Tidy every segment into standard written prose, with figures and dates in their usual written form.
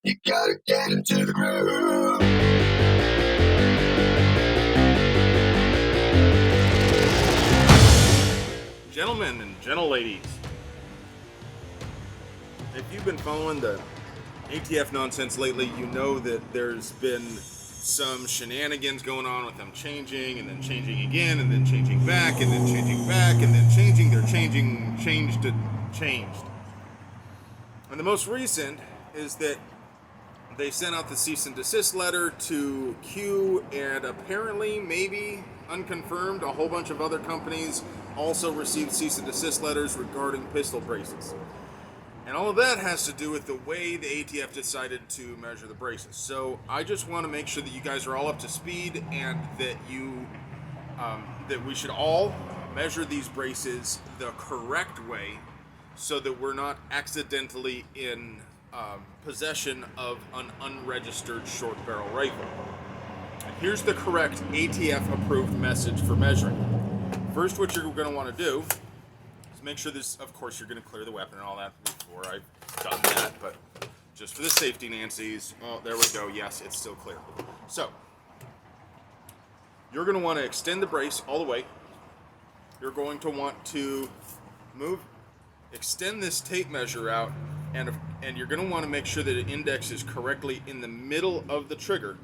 You gotta get into the groove. Gentlemen and gentle ladies, if you've been following the ATF nonsense lately, you know that there's been some shenanigans going on with them changing and then changing again and then changing back and then changing back and then changing. They're changed. And the most recent is that they sent out the cease and desist letter to Q, and apparently, maybe unconfirmed, a whole bunch of other companies also received cease and desist letters regarding pistol braces. And all of that has to do with the way the ATF decided to measure the braces. So I just want to make sure that you guys are all up to speed, and that that we should all measure these braces the correct way, so that we're not accidentally in possession of an unregistered short barrel rifle. Here's the correct ATF approved message for measuring. First, what you're going to want to do is make sure this, of course, you're going to clear the weapon and all that before. I've done that, but just for the safety, Nancy's. Oh, there we go. Yes, it's still clear. So, you're going to want to extend the brace all the way. You're going to want to extend this tape measure out, and you're going to want to make sure that the index is correctly in the middle of the trigger.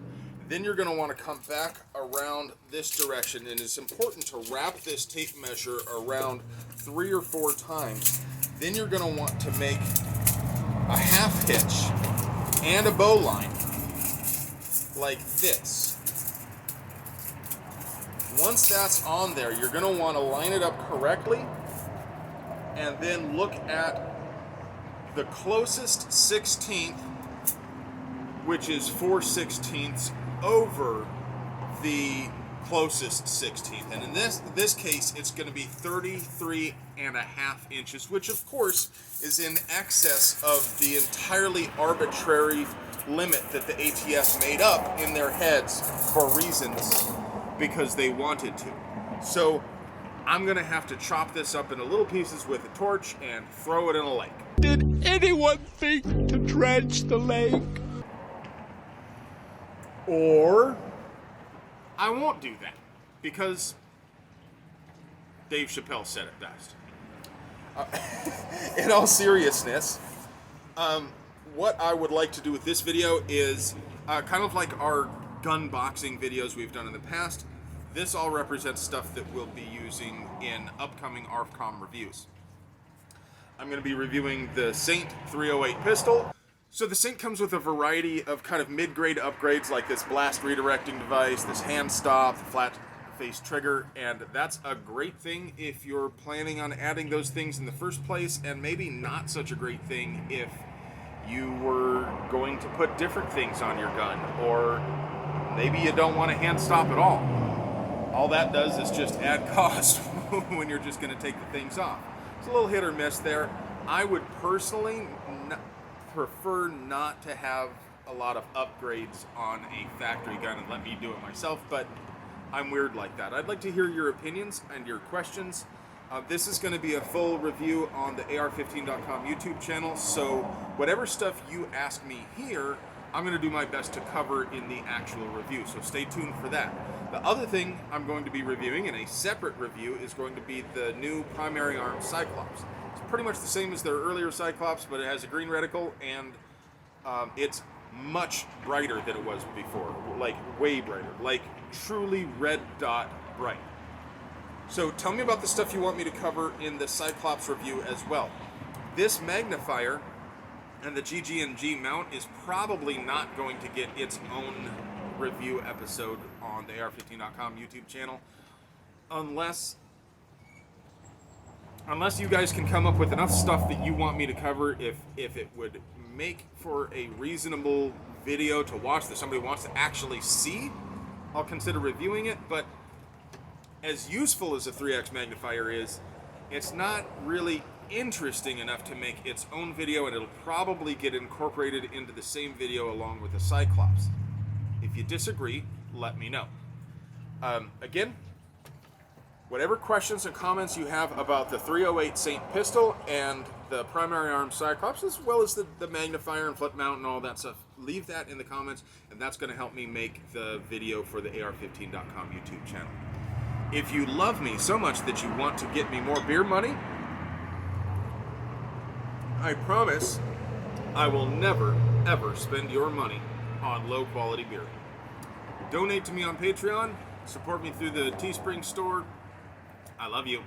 Then you're going to want to come back around this direction, and it's important to wrap this tape measure around 3 or 4 times. Then you're going to want to make a half hitch and a bow line like this. Once that's on there, you're going to want to line it up correctly, and then look at the closest 16th, which is 4/16 over the closest 16th. And in this case, it's going to be 33.5 inches, which of course is in excess of the entirely arbitrary limit that the ATF made up in their heads for reasons because they wanted to. So I'm going to have to chop this up into little pieces with a torch and throw it in a lake. Did anyone think to dredge the lake? Or I won't do that, because Dave Chappelle said it best. In all seriousness, what I would like to do with this video is kind of like our gun boxing videos we've done in the past. This all represents stuff that we'll be using in upcoming ARFCOM reviews. I'm going to be reviewing the Saint 308 pistol. So the Saint comes with a variety of kind of mid-grade upgrades, like this blast redirecting device, this hand stop, the flat face trigger, and that's a great thing if you're planning on adding those things in the first place, and maybe not such a great thing if you were going to put different things on your gun, or maybe you don't want a hand stop at all. All that does is just add cost when you're just going to take the things off. It's a little hit or miss there. I would personally prefer not to have a lot of upgrades on a factory gun and let me do it myself, but I'm weird like that. I'd like to hear your opinions and your questions. This is going to be a full review on the AR15.com YouTube channel, so whatever stuff you ask me here, I'm going to do my best to cover in the actual review, so stay tuned for that. The other thing I'm going to be reviewing in a separate review is going to be the new primary arm Cyclops. It's pretty much the same as their earlier Cyclops, but it has a green reticle, and it's much brighter than it was before, like way brighter, like truly red dot bright. So tell me about the stuff you want me to cover in the Cyclops review as well. This magnifier and the GG&G mount is probably not going to get its own review episode on the AR15.com YouTube channel unless you guys can come up with enough stuff that you want me to cover. If it would make for a reasonable video to watch that somebody wants to actually see, I'll consider reviewing it. But as useful as a 3x magnifier is, it's not really interesting enough to make its own video, and it'll probably get incorporated into the same video along with the Cyclops. If you disagree, let me know. Again, Whatever questions and comments you have about the 308 Saint pistol and the primary arm Cyclops, as well as the magnifier and flip mount and all that stuff, leave that in the comments, and that's going to help me make the video for the AR15.com YouTube channel. If you love me so much that you want to get me more beer money, I promise I will never, ever spend your money on low-quality beer. Donate to me on Patreon, support me through the Teespring store. I love you.